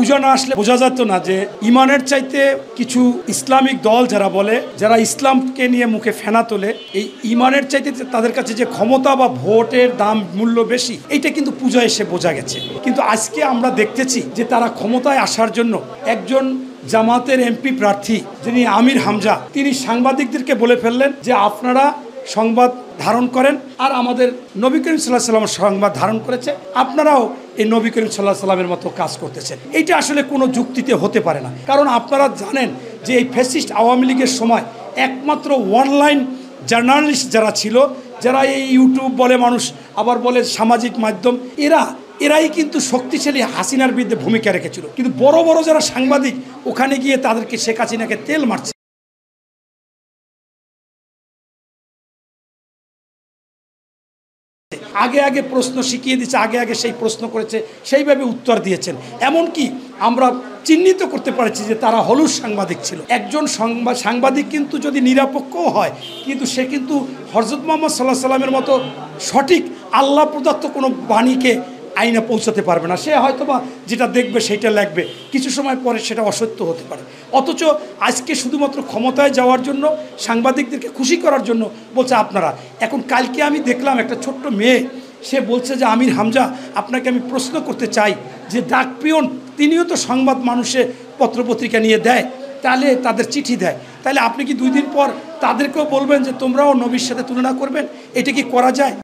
পূজা না আসলে বোঝা যেত না যে ইমানের চাইতে কিছু ইসলামিক দল যারা বলে, যারা ইসলামকে নিয়ে মুখে ফেনা তোলে, এই ইমানের চাইতে তাদের কাছে যে ক্ষমতা বা ভোটের দাম মূল্য বেশি, এইটা কিন্তু পূজা এসে বোঝা গেছে। কিন্তু আজকে আমরা দেখতেছি যে তারা ক্ষমতায় আসার জন্য একজন জামাতের এমপি প্রার্থী যিনি আমির হামজা, তিনি সাংবাদিকদেরকে বলে ফেললেন যে আপনারা সংবাদ ধারণ করেন, আর আমাদের নবী করিম সাল্লাল্লাহু আলাইহি ওয়াসাল্লাম সংবাদ ধারণ করেছে, আপনারাও এই নবী করিম সাল্লাল্লাহু আলাইহি ওয়াসাল্লামের মতো কাজ করতেছেন। এইটা আসলে কোনো যুক্তিতে হতে পারে না। কারণ আপনারা জানেন যে এই ফ্যাসিস্ট আওয়ামী লীগের সময় একমাত্র অনলাইন জার্নালিস্ট যারা ছিল, যারা এই ইউটিউব বলে মানুষ আবার বলে সামাজিক মাধ্যম, এরাই কিন্তু শক্তিশালী হাসিনার বিরুদ্ধে ভূমিকা রেখেছিল। কিন্তু বড় বড় যারা সাংবাদিক ওখানে গিয়ে তাদেরকে শেখ হাসিনাকে তেল মারছে। আগে প্রশ্ন শিখিয়ে দিচ্ছে, আগে সেই প্রশ্ন করেছে, সেইভাবে উত্তর দিয়েছেন। এমনকি আমরা চিহ্নিত করতে পারছি যে তারা হলুদ সাংবাদিক ছিল। একজন সাংবাদিক কিন্তু যদি নিরপেক্ষও হয়, কিন্তু সে কিন্তু হযরত মুহাম্মদ সাল্লাল্লাহু আলাইহি ওয়াসাল্লামের মতো সঠিক আল্লাহ প্রদত্ত কোনো বাণীকে আইনে পৌঁছাতে পারবে না। সে হয়তোবা যেটা দেখবে সেইটা লিখবে, কিছু সময় পরে সেটা অসত্য হতে পারে। অথচ আজকে শুধুমাত্র ক্ষমতায় যাওয়ার জন্য, সাংবাদিকদেরকে খুশি করার জন্য বলছে আপনারা। এখন কালকে আমি দেখলাম একটা ছোট্ট মেয়ে, সে বলছে যে আমির হামজা, আপনাকে আমি প্রশ্ন করতে চাই যে ডাকপিয়ন তিনিও তো সংবাদ মানুষে পত্রপত্রিকা নিয়ে দেয়, তাহলে তাদের চিঠি দেয়, তাহলে আপনি কি 2 দিন পর তাদেরকেও বলবেন যে তোমরাও নবীর সাথে তুলনা করবেন? এটা কি করা যায়?